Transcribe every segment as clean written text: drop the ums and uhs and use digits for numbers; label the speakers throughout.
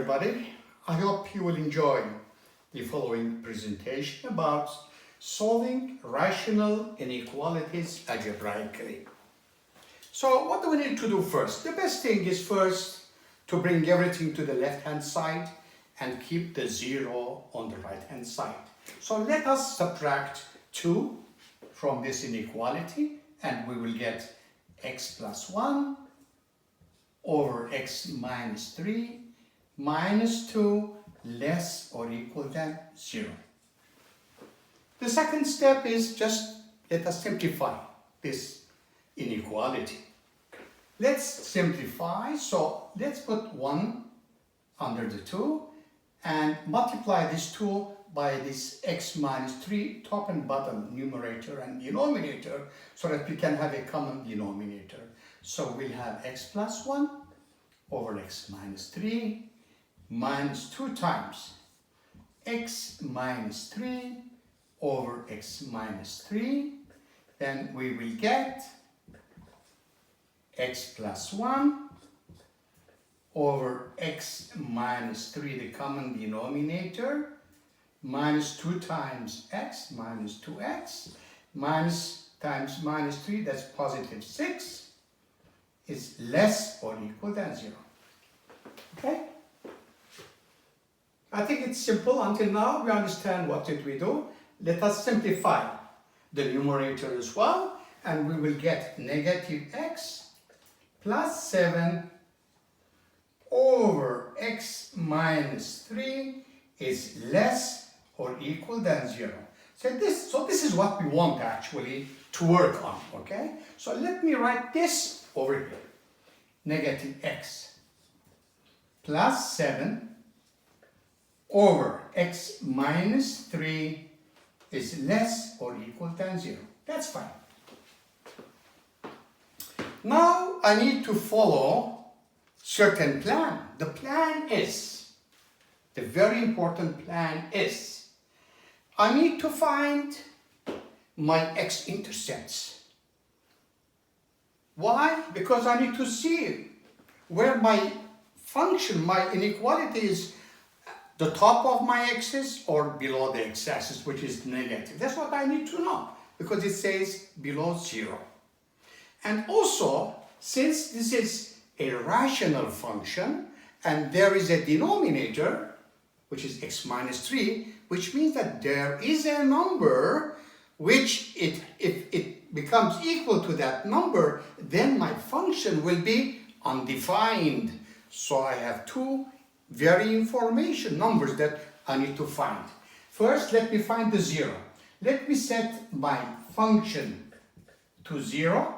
Speaker 1: everybody. I hope you will enjoy the following presentation about solving rational inequalities algebraically. So what do we need to do first? The best thing is first to bring everything to the left-hand side and keep the 0 on the right-hand side. So let us subtract 2 from this inequality and we will get x plus 1 over x minus 3 minus 2 less or equal than 0. The second step is just let us simplify this inequality. Let's simplify, so let's put 1 under the 2 and multiply this 2 by this x minus 3 top and bottom numerator and denominator so that we can have a common denominator. So we'll have x plus 1 over x minus 3 minus 2 times x minus 3 over x minus 3. Then we will get x plus 1 over x minus 3, the common denominator, minus 2 times x minus 2x, minus times minus 3, that's positive 6, is less or equal than 0. Okay? I think it's simple. Until now, we understand what did we do. Let us simplify the numerator as well, and we will get negative x plus 7 over x minus 3 is less or equal than 0. So this is what we want actually to work on, okay? So let me write this over here. Negative x plus 7 over x minus 3 is less or equal than 0. That's fine. Now I need to follow certain plan. The plan is, the very important plan is, I need to find my x-intercepts. Why? Because I need to see where my function, my inequality is the top of my axis or below the x-axis, which is negative. That's what I need to know, because it says below 0. And also, since this is a rational function and there is a denominator, which is x minus 3, which means that there is a number which if it becomes equal to that number, then my function will be undefined. So I have two very information numbers that I need to find. First, let me find the 0. Let me set my function to 0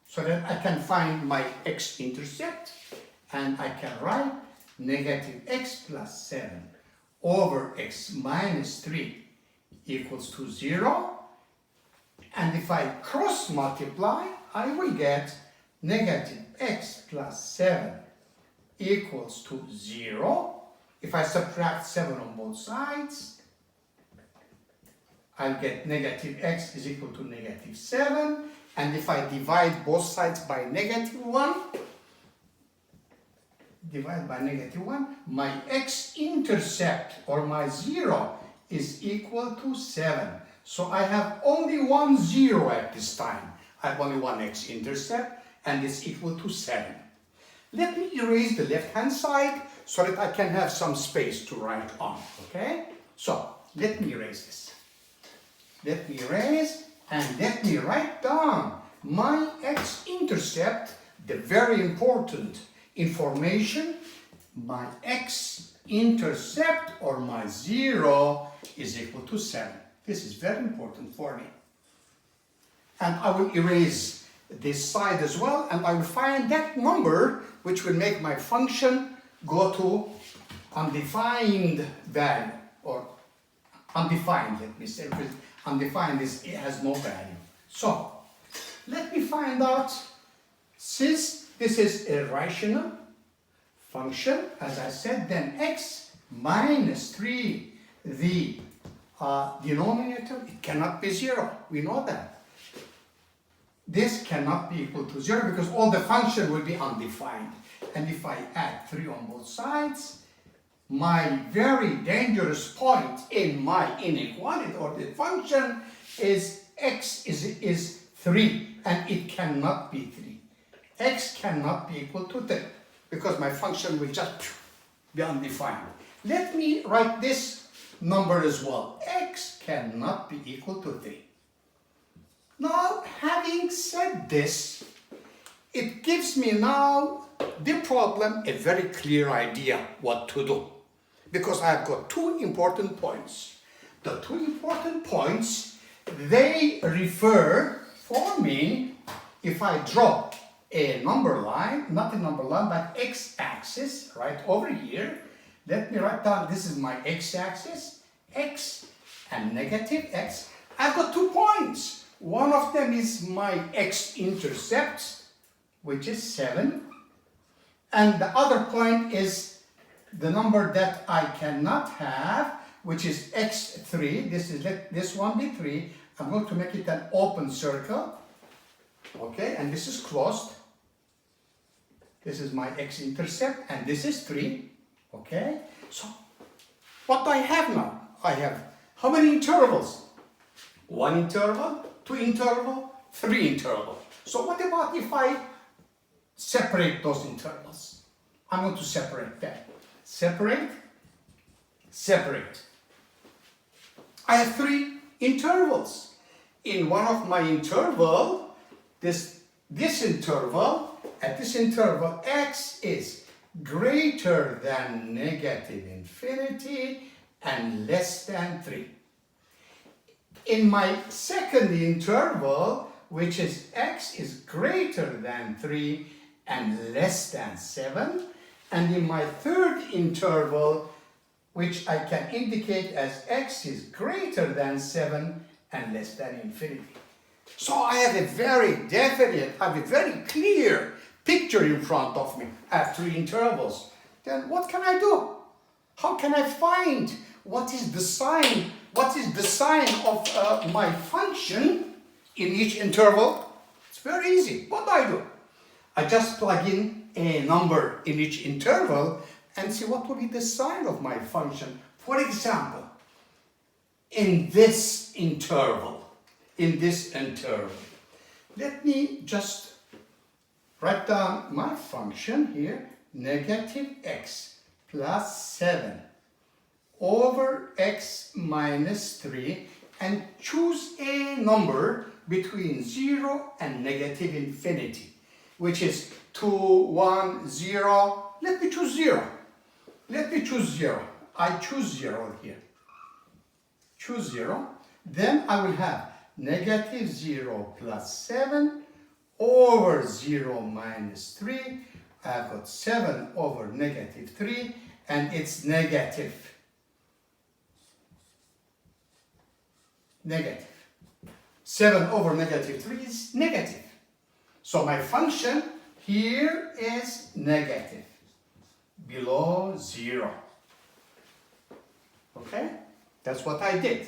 Speaker 1: so that I can find my x-intercept, and I can write negative x plus 7 over x minus 3 equals to 0. And if I cross multiply, I will get negative x plus 7 equals to 0. If I subtract 7 on both sides, I'll get negative x is equal to negative 7. And if I divide both sides by negative 1, my x-intercept or my 0 is equal to 7. So I have only one 0 at this time. I have only one x-intercept and it's equal to 7. Let me erase the left-hand side so that I can have some space to write on, okay? So, let me erase this. Let me erase and let me write down my x-intercept, the very important information. My x-intercept or my 0 is equal to 7. This is very important for me. And I will erase this side as well, and I will find that number which will make my function go to undefined value, or undefined, let me say, because undefined is, it has no value. So, let me find out, since this is a rational function, as I said, then x minus 3, the denominator, it cannot be 0. We know that. This cannot be equal to 0 because all the function will be undefined. And if I add 3 on both sides, my very dangerous point in my inequality or the function is x is 3 and it cannot be 3. X cannot be equal to 3 because my function will just be undefined. Let me write this number as well. X cannot be equal to 3. Now, having said this, it gives me now the problem a very clear idea what to do. Because I've got two important points. The two important points, they refer for me, if I draw a number line, not a number line, but x-axis, right over here. Let me write down, this is my x-axis, x and negative x. I've got 2 points. One of them is my x-intercept, which is 7. And the other point is the number that I cannot have, which is x3. Let this one be 3. I'm going to make it an open circle. Okay, and this is closed. This is my x-intercept, and this is 3. Okay, so what do I have now? I have how many intervals? 1 interval, 2 interval, 3 interval. So what about if I separate those intervals? I'm going to separate them. Separate, separate. I have 3 intervals. In one of my interval, this interval, at this interval, x is greater than negative infinity and less than 3. In my second interval, which is x is greater than 3 and less than 7, and in my third interval, which I can indicate as x is greater than 7 and less than infinity. So I have a very definite, I have a very clear picture in front of me. I have 3 intervals. Then what can I do? How can I find what is the sign of my function in each interval? It's very easy. What do? I just plug in a number in each interval and see what will be the sign of my function. For example, in this interval, let me just write down my function here, negative x plus 7 over x minus 3, and choose a number between 0 and negative infinity, which is 2, 1, 0. Let me choose 0. I choose 0 here. Choose 0. Then I will have negative 0 plus 7 over 0 minus 3. I've got 7 over negative 3, and it's negative. 7 over negative 3 is negative. So my function here is negative, below 0. Okay? That's what I did.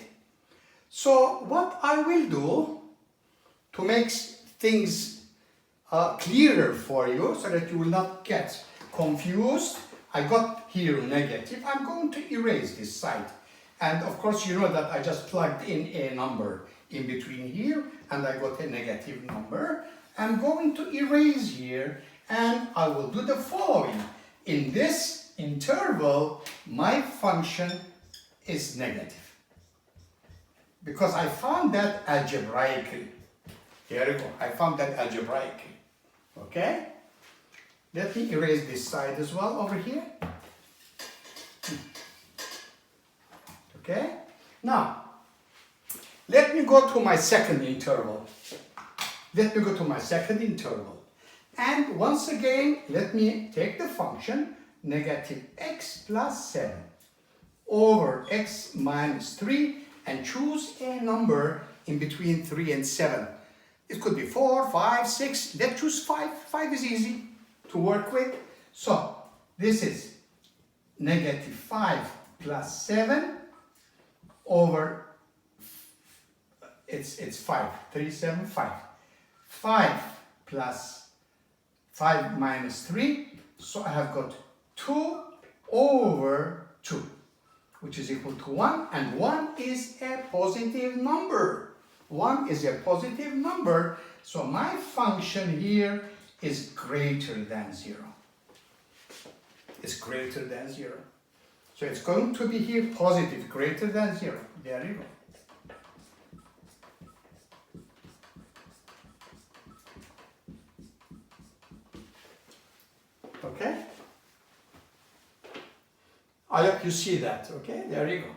Speaker 1: So what I will do to make things clearer for you so that you will not get confused, I got here negative. I'm going to erase this side. And of course, you know that I just plugged in a number in between here, and I got a negative number. I'm going to erase here, and I will do the following. In this interval, my function is negative, because I found that algebraically. Here we go. I found that algebraically. Okay? Let me erase this side as well over here. Okay? Now, let me go to my second interval. And once again, let me take the function negative x plus 7 over x minus 3 and choose a number in between 3 and 7. It could be 4, 5, 6. Let's choose 5. 5 is easy to work with. So, this is negative 5 plus 7 over, it's 5. 3, 7, 5. 5 plus 5 minus 3. So I have got 2 over 2, which is equal to 1, and 1 is a positive number. 1 is a positive number, so my function here is greater than 0. It's greater than 0. So it's going to be here positive, greater than 0. There you go. Okay? I hope you see that, okay? There you go.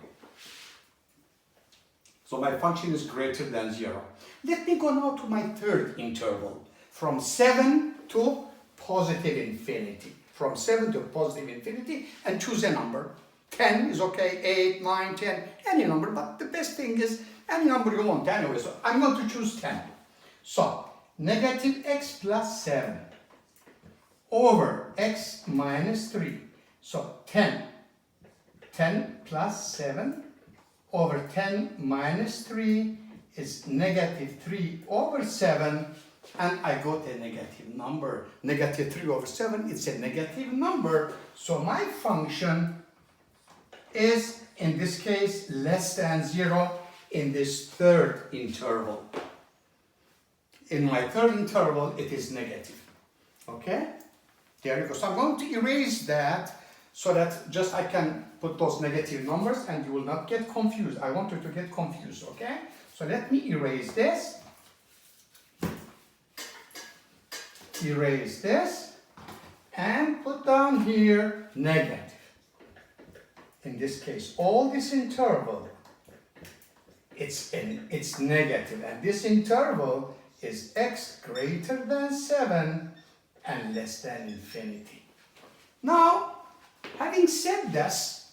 Speaker 1: So my function is greater than 0. Let me go now to my third interval, from 7 to positive infinity. From 7 to positive infinity, and choose a number. 10 is okay, 8, 9, 10, any number, but the best thing is any number you want anyway, so I'm going to choose 10. So, negative x plus 7 over x minus 3. So 10 plus 7 over 10 minus 3 is negative 3 over 7, and I got a negative number. Negative 3 over 7, it's a negative number, so my function is, in this case, less than 0 in this third interval. In my third interval, it is negative. Okay? There you go. So I'm going to erase that so that just I can put those negative numbers and you will not get confused. I want you to get confused, okay? So let me erase this. Erase this and put down here negative. In this case, all this interval, it's negative, and this interval is x greater than 7 and less than infinity. Now, having said this,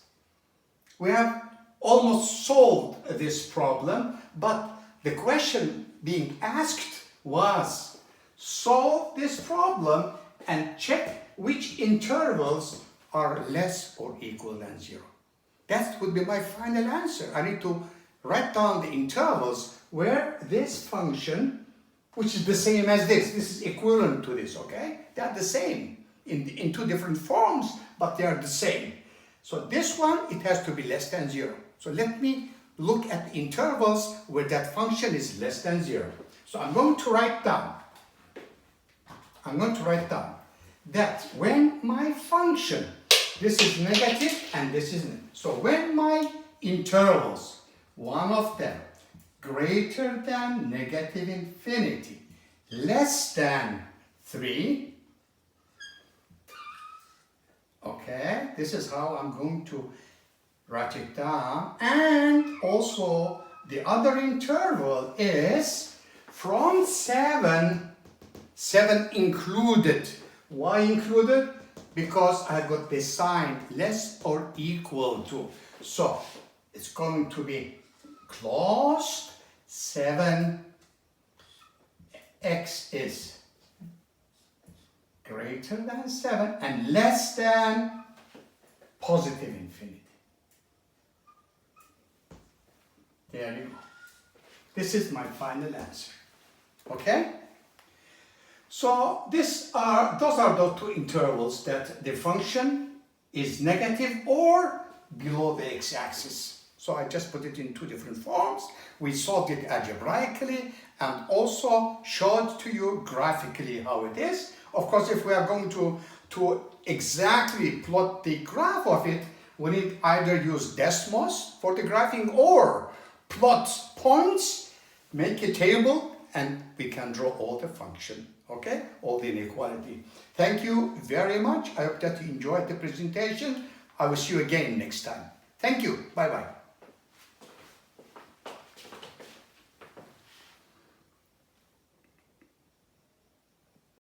Speaker 1: we have almost solved this problem, but the question being asked was, solve this problem and check which intervals are less or equal than 0. That would be my final answer. I need to write down the intervals where this function, which is the same as this is equivalent to this, okay? They are the same in two different forms, but they are the same. So this one, it has to be less than 0. So let me look at the intervals where that function is less than 0. So I'm going to write down that when my function, this is negative and this is negative. So when my intervals, one of them greater than negative infinity, less than 3, okay, this is how I'm going to write it down. And also the other interval is from 7 included. Why included? Because I've got the sign less or equal to. So it's going to be closed 7, x is greater than 7 and less than positive infinity. There you go. This is my final answer. Okay? So those are the two intervals that the function is negative or below the x-axis. So I just put it in two different forms. We solved it algebraically and also showed to you graphically how it is. Of course, if we are going to exactly plot the graph of it, we need either use Desmos for the graphing or plot points, make a table, and we can draw all the function, okay? All the inequality. Thank you very much. I hope that you enjoyed the presentation. I will see you again next time. Thank you. Bye-bye.